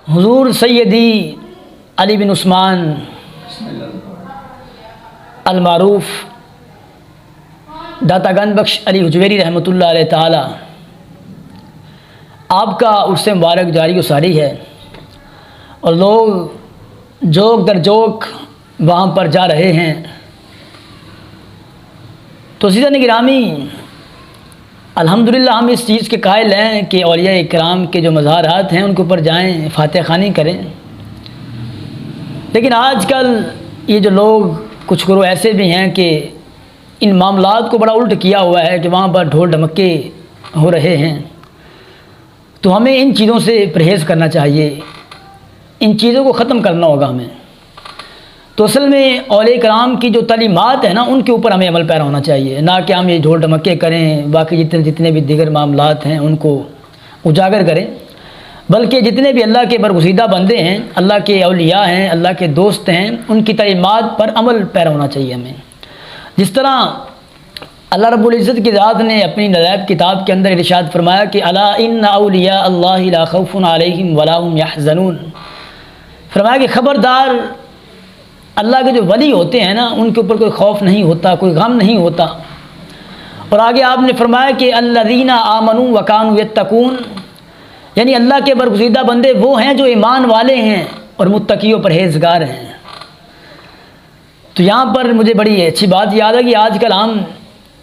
حضور سیدی علی بن عثمان المعروف داتا گنج بخش علی حجویری رحمۃ اللہ علیہ تعالی آپ کا عرص مبارک جاری و ساری ہے، اور لوگ جوک در جوک وہاں پر جا رہے ہیں۔ تو عزیزان گرامی، الحمدللہ ہم اس چیز کے قائل ہیں کہ اولیاء اکرام کے جو مزارات ہیں ان کے اوپر جائیں، فاتح خوانی کریں، لیکن آج کل یہ جو لوگ کچھ گروہ ایسے بھی ہیں کہ ان معاملات کو بڑا الٹ کیا ہوا ہے کہ وہاں پر ڈھول ڈھمکے ہو رہے ہیں۔ تو ہمیں ان چیزوں سے پرہیز کرنا چاہیے، ان چیزوں کو ختم کرنا ہوگا ہمیں۔ تو اصل میں اولیاء کرام کی جو تعلیمات ہیں نا، ان کے اوپر ہمیں عمل پیرا ہونا چاہیے، نہ کہ ہم یہ ڈھول ڈھمکے کریں، باقی جتنے بھی دیگر معاملات ہیں ان کو اجاگر کریں، بلکہ جتنے بھی اللہ کے برگزیدہ بندے ہیں، اللہ کے اولیاء ہیں، اللہ کے دوست ہیں، ان کی تعلیمات پر عمل پیرا ہونا چاہیے ہمیں۔ جس طرح اللہ رب العزت کی ذات نے اپنی نظائب کتاب کے اندر ارشاد فرمایا کہ الا ان اولیاء اللہ لا خوف علیہم ولا هم یحزنون، فرمایا کہ خبردار، اللہ کے جو ولی ہوتے ہیں نا ان کے اوپر کوئی خوف نہیں ہوتا، کوئی غم نہیں ہوتا۔ اور آگے آپ نے فرمایا کہ الذین آمنوا وکانوا یتقون، یعنی اللہ کے برگزیدہ بندے وہ ہیں جو ایمان والے ہیں اور متقی و پرہیزگار ہیں۔ تو یہاں پر مجھے بڑی اچھی بات یاد ہے کہ آج کل ہم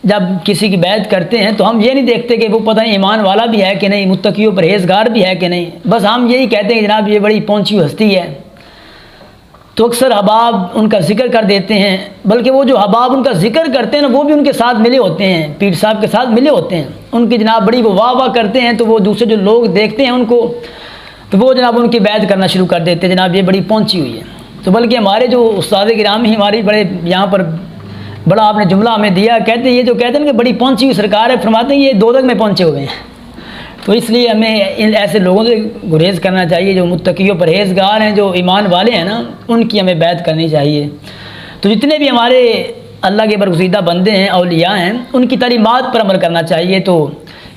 جب کسی کی بیعت کرتے ہیں تو ہم یہ نہیں دیکھتے کہ وہ پتہ نہیں ایمان والا بھی ہے کہ نہیں، متقی و پرہیزگار بھی ہے کہ نہیں، بس ہم یہی کہتے ہیں کہ جناب یہ بڑی پہنچی ہوئی ہستی ہے، تو اکثر احباب ان کا ذکر کر دیتے ہیں، بلکہ وہ جو احباب ان کا ذکر کرتے ہیں نا وہ بھی ان کے ساتھ ملے ہوتے ہیں، پیر صاحب کے ساتھ ملے ہوتے ہیں، ان کی جناب بڑی وہ واہ واہ کرتے ہیں، تو وہ دوسرے جو لوگ دیکھتے ہیں ان کو، تو وہ جناب ان کی بیعت کرنا شروع کر دیتے ہیں، جناب یہ بڑی پہنچی ہوئی ہے۔ تو بلکہ ہمارے جو استاد گرامی ہماری بڑے یہاں پر بڑا آپ نے جملہ ہمیں دیا، کہتے ہیں یہ جو کہتے ہیں کہ بڑی پہنچی ہوئی سرکار ہے، فرماتے ہیں یہ دوزخ میں پہنچے ہوئے ہیں۔ تو اس لیے ہمیں ان ایسے لوگوں سے گریز کرنا چاہیے جو متقی و پرہیزگار ہیں، جو ایمان والے ہیں نا، ان کی ہمیں بیعت کرنی چاہیے۔ تو جتنے بھی ہمارے اللہ کے برگزیدہ بندے ہیں، اولیاء ہیں، ان کی تعلیمات پر عمل کرنا چاہیے۔ تو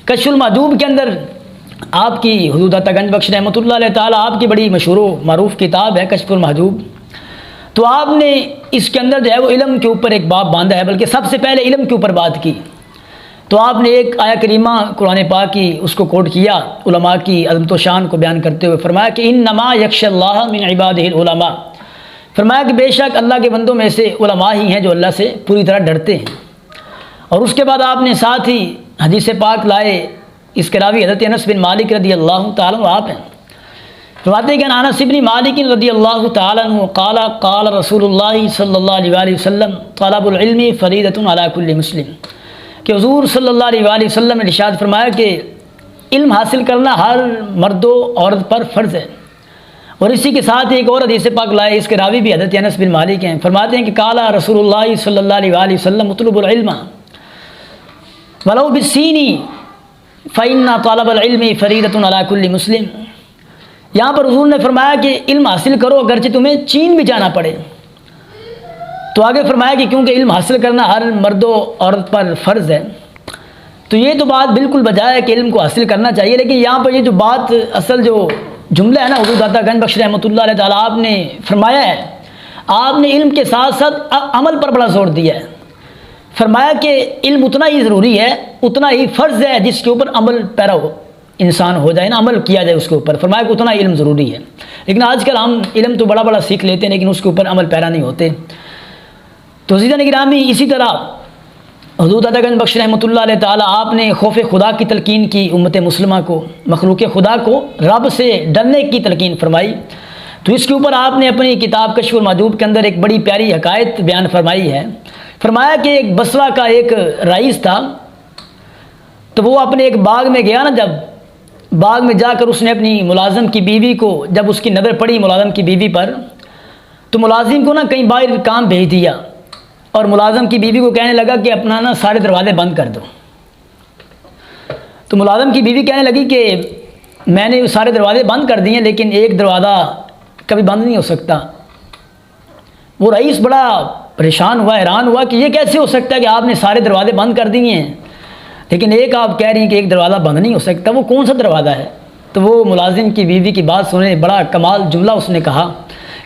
کشف المحجوب کے اندر آپ کی حضور داتا گنج بخش رحمۃ اللہ علیہ تعالیٰ آپ کی بڑی مشہور و معروف کتاب ہے کشف المحجوب، تو آپ نے اس کے اندر جو ہے وہ علم کے اوپر ایک باب باندھا ہے، بلکہ سب سے پہلے علم کے اوپر بات کی۔ تو آپ نے ایک آیہ کریمہ قرآن پاک کی اس کو کوٹ کیا، علماء کی عظمت و شان کو بیان کرتے ہوئے فرمایا کہ انما یخشی اللہ من عبادہ العلماء، فرمایا کہ بے شک اللہ کے بندوں میں سے علماء ہی ہیں جو اللہ سے پوری طرح ڈرتے ہیں۔ اور اس کے بعد آپ نے ساتھ ہی حدیث پاک لائے، اس کے راوی حضرت انس بن مالک رضی اللہ تعالیٰ عنہ آپ ہیں، فرماتے ہیں کہ انس بن مالک رضی اللہ تعالیٰ عنہ قال قال رسول اللہ صلی اللہ علیہ وسلم طلب العلم فریضۃ علی کل مسلم، کہ حضور صلی اللہ علیہ وسلم نے ارشاد فرمایا کہ علم حاصل کرنا ہر مرد و عورت پر فرض ہے۔ اور اسی کے ساتھ ایک اور حدیث پاک لائے، اس کے راوی بھی حضرت انس بن مالک ہیں، فرماتے ہیں کہ قال رسول اللہ صلی اللہ علیہ وسلم اطلب العلم ولو بالسین فإن طلب العلم فریضۃ علی کل مسلم، یہاں پر حضور نے فرمایا کہ علم حاصل کرو اگرچہ تمہیں چین بھی جانا پڑے۔ تو آگے فرمایا کہ کیونکہ علم حاصل کرنا ہر مرد و عورت پر فرض ہے، تو یہ تو بات بالکل بجائے ہے کہ علم کو حاصل کرنا چاہیے، لیکن یہاں پر یہ جو بات اصل جو جملہ ہے نا حضور داتا گنج بخش رحمۃ اللہ علیہ تعالیٰ آپ نے فرمایا ہے، آپ نے علم کے ساتھ ساتھ عمل پر بڑا زور دیا ہے۔ فرمایا کہ علم اتنا ہی ضروری ہے، اتنا ہی فرض ہے جس کے اوپر عمل پیرا ہو انسان ہو جائے نا، عمل کیا جائے اس کے اوپر، فرمایا کہ اتنا علم ضروری ہے۔ لیکن آج کل ہم علم تو بڑا بڑا سیکھ لیتے ہیں لیکن اس کے اوپر عمل پیرا نہیں ہوتے۔ تو عزیزان گرامی، اسی طرح حضور داتا گنج بخش رحمۃ اللہ علیہ تعالیٰ آپ نے خوف خدا کی تلقین کی امت مسلمہ کو، مخلوق خدا کو رب سے ڈرنے کی تلقین فرمائی۔ تو اس کے اوپر آپ نے اپنی کتاب کشف المحجوب کے اندر ایک بڑی پیاری حکایت بیان فرمائی ہے۔ فرمایا کہ ایک بصرہ کا ایک رئیس تھا، تو وہ اپنے ایک باغ میں گیا نا، جب باغ میں جا کر اس نے اپنی ملازم کی بیوی کو، جب اس کی نظر پڑی ملازم کی بیوی پر، تو ملازم کو نا کہیں باہر کام بھیج دیا، اور ملازم کی بیوی کو کہنے لگا کہ اپنا نا سارے دروازے بند کر دو۔ تو ملازم کی بیوی کہنے لگی کہ میں نے سارے دروازے بند کر دیے لیکن ایک دروازہ کبھی بند نہیں ہو سکتا۔ وہ رئیس بڑا پریشان ہوا، حیران ہوا کہ یہ کیسے ہو سکتا ہے کہ آپ نے سارے دروازے بند کر دیے ہیں لیکن ایک آپ کہہ رہی ہیں کہ ایک دروازہ بند نہیں ہو سکتا، وہ کون سا دروازہ ہے؟ تو وہ ملازم کی بیوی کی بات سنے بڑا کمال جملہ اس نے کہا،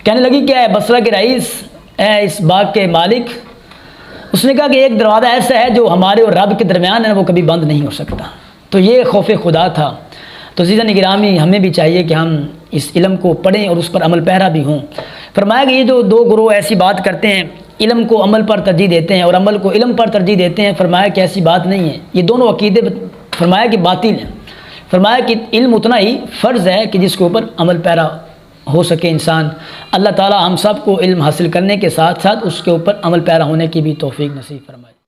کہنے لگی کہ اے بصرہ کے رئیس، اے اس باغ کے مالک، اس نے کہا کہ ایک دروازہ ایسا ہے جو ہمارے اور رب کے درمیان ہے، وہ کبھی بند نہیں ہو سکتا۔ تو یہ خوف خدا تھا۔ تو عزیزان گرامی، ہمیں بھی چاہیے کہ ہم اس علم کو پڑھیں اور اس پر عمل پیرا بھی ہوں۔ فرمایا کہ یہ جو دو گروہ ایسی بات کرتے ہیں، علم کو عمل پر ترجیح دیتے ہیں اور عمل کو علم پر ترجیح دیتے ہیں، فرمایا کہ ایسی بات نہیں ہے، یہ دونوں عقیدے فرمایا کہ باطل ہیں۔ فرمایا کہ علم اتنا ہی فرض ہے کہ جس کے اوپر عمل پیرا ہو سکے انسان۔ اللہ تعالی ہم سب کو علم حاصل کرنے کے ساتھ ساتھ اس کے اوپر عمل پیرا ہونے کی بھی توفیق نصیب فرمائے۔